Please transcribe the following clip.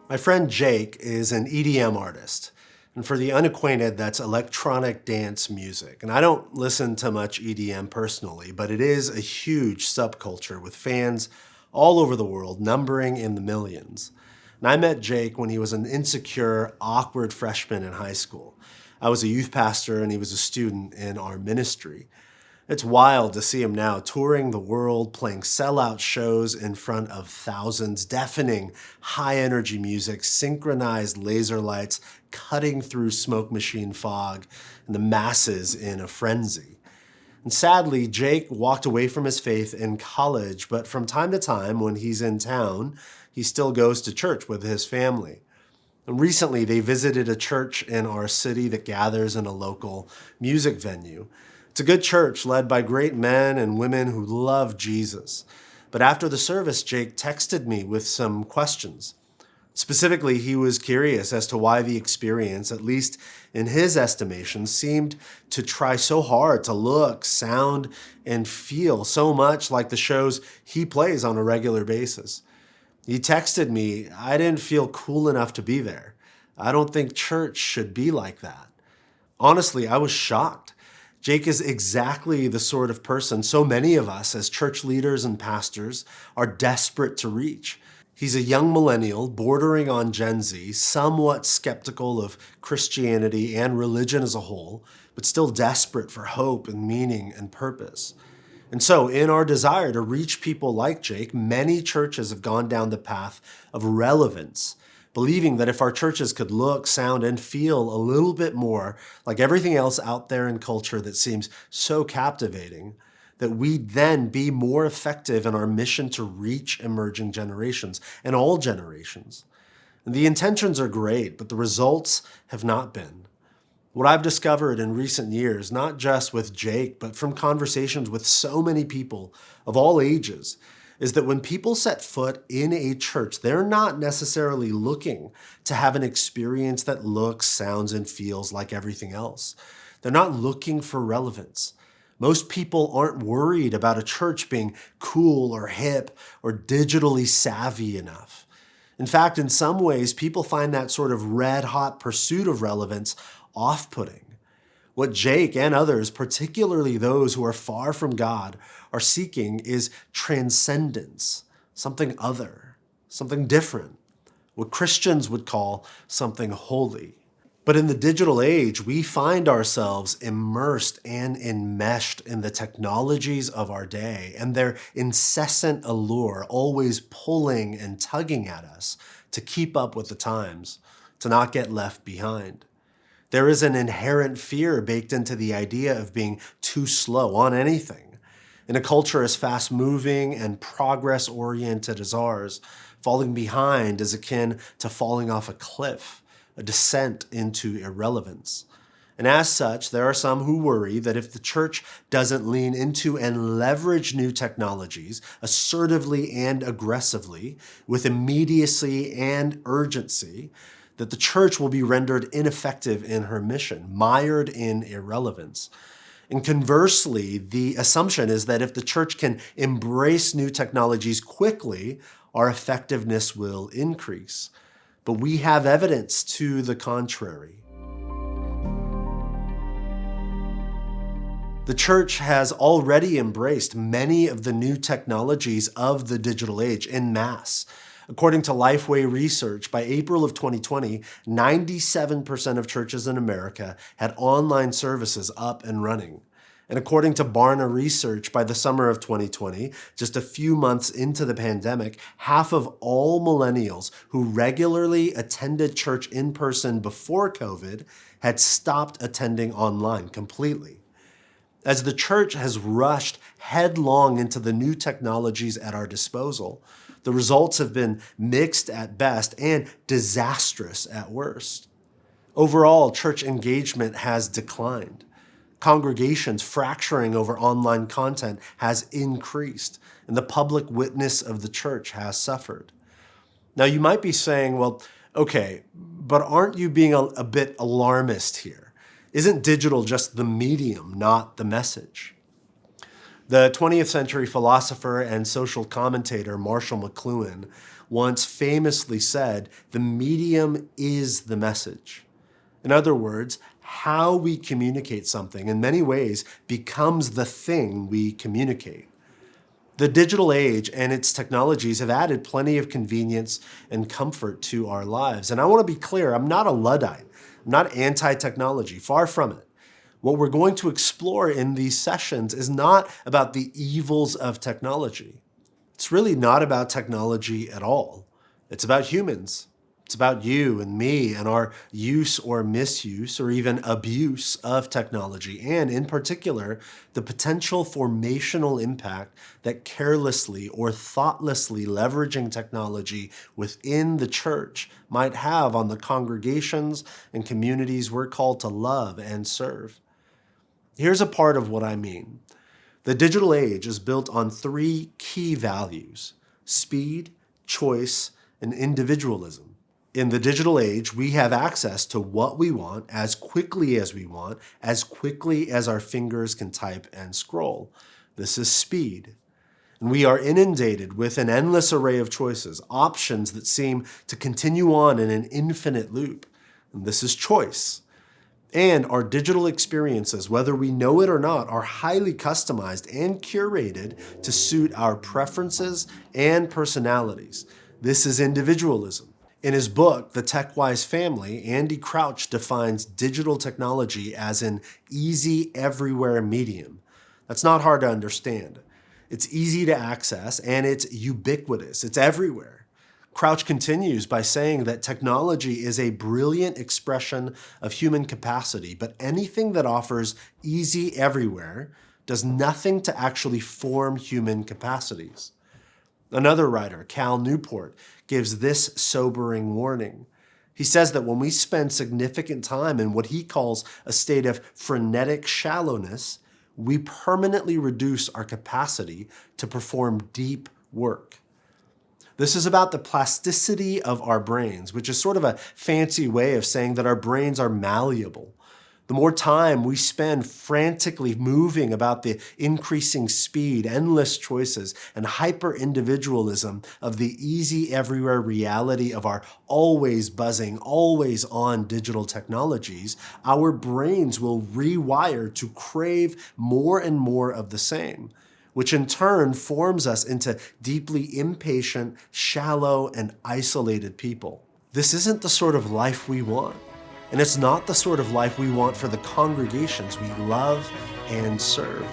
My friend Jake is an EDM artist. And for the unacquainted, that's electronic dance music. And I don't listen to much EDM personally, but it is a huge subculture with fans all over the world, numbering in the millions. And I met Jake when he was an insecure, awkward freshman in high school. I was a youth pastor and he was a student in our ministry. It's wild to see him now touring the world, playing sellout shows in front of thousands, deafening high energy music, synchronized laser lights cutting through smoke machine fog, and the masses in a frenzy. And sadly, Jake walked away from his faith in college, but from time to time, when he's in town, he still goes to church with his family. And recently, they visited a church in our city that gathers in a local music venue. It's a good church led by great men and women who love Jesus. But after the service, Jake texted me with some questions. Specifically, he was curious as to why the experience, at least in his estimation, seemed to try so hard to look, sound, and feel so much like the shows he plays on a regular basis. He texted me, "I didn't feel cool enough to be there. I don't think church should be like that." Honestly, I was shocked. Jake is exactly the sort of person so many of us as church leaders and pastors are desperate to reach. He's a young millennial bordering on Gen Z, somewhat skeptical of Christianity and religion as a whole, but still desperate for hope and meaning and purpose. And so, in our desire to reach people like Jake, many churches have gone down the path of relevance, believing that if our churches could look, sound, and feel a little bit more like everything else out there in culture that seems so captivating, that we'd then be more effective in our mission to reach emerging generations and all generations. And the intentions are great, but the results have not been. What I've discovered in recent years, not just with Jake, but from conversations with so many people of all ages, is that when people set foot in a church, they're not necessarily looking to have an experience that looks, sounds, and feels like everything else. They're not looking for relevance. Most people aren't worried about a church being cool or hip or digitally savvy enough. In fact, in some ways, people find that sort of red-hot pursuit of relevance off-putting. What Jake and others, particularly those who are far from God, are seeking is transcendence, something other, something different, what Christians would call something holy. But in the digital age, we find ourselves immersed and enmeshed in the technologies of our day and their incessant allure, always pulling and tugging at us to keep up with the times, to not get left behind. There is an inherent fear baked into the idea of being too slow on anything. In a culture as fast-moving and progress-oriented as ours, falling behind is akin to falling off a cliff, a descent into irrelevance. And as such, there are some who worry that if the church doesn't lean into and leverage new technologies assertively and aggressively, with immediacy and urgency, that the church will be rendered ineffective in her mission, mired in irrelevance. And conversely, the assumption is that if the church can embrace new technologies quickly, our effectiveness will increase. But we have evidence to the contrary. The church has already embraced many of the new technologies of the digital age en masse. According to Lifeway research, by April of 2020, 97% of churches in America had online services up and running. And according to Barna research, by the summer of 2020, just a few months into the pandemic, half of all millennials who regularly attended church in person before COVID had stopped attending online completely. As the church has rushed headlong into the new technologies at our disposal, the results have been mixed at best and disastrous at worst. Overall, church engagement has declined. Congregations fracturing over online content has increased, and the public witness of the church has suffered. Now, you might be saying, well, okay, but aren't you being a bit alarmist here? Isn't digital just the medium, not the message? The 20th century philosopher and social commentator Marshall McLuhan once famously said, "The medium is the message." In other words, how we communicate something in many ways becomes the thing we communicate. The digital age and its technologies have added plenty of convenience and comfort to our lives. And I want to be clear, I'm not a Luddite. I'm not anti-technology, far from it. What we're going to explore in these sessions is not about the evils of technology. It's really not about technology at all. It's about humans. It's about you and me and our use or misuse or even abuse of technology, and in particular, the potential formational impact that carelessly or thoughtlessly leveraging technology within the church might have on the congregations and communities we're called to love and serve. Here's a part of what I mean. The digital age is built on three key values: speed, choice, and individualism. In the digital age, we have access to what we want as quickly as our fingers can type and scroll. This is speed. And we are inundated with an endless array of choices, options that seem to continue on in an infinite loop. And this is choice. And our digital experiences, whether we know it or not, are highly customized and curated to suit our preferences and personalities. This is individualism. In his book, The Tech-Wise Family, Andy Crouch defines digital technology as an easy everywhere medium. That's not hard to understand. It's easy to access and it's ubiquitous. It's everywhere. Crouch continues by saying that technology is a brilliant expression of human capacity, but anything that offers easy everywhere does nothing to actually form human capacities. Another writer, Cal Newport, gives this sobering warning. He says that when we spend significant time in what he calls a state of frenetic shallowness, we permanently reduce our capacity to perform deep work. This is about the plasticity of our brains, which is sort of a fancy way of saying that our brains are malleable. The more time we spend frantically moving about the increasing speed, endless choices, and hyper-individualism of the easy everywhere reality of our always buzzing, always on digital technologies, our brains will rewire to crave more and more of the same, which in turn forms us into deeply impatient, shallow, and isolated people. This isn't the sort of life we want. And it's not the sort of life we want for the congregations we love and serve.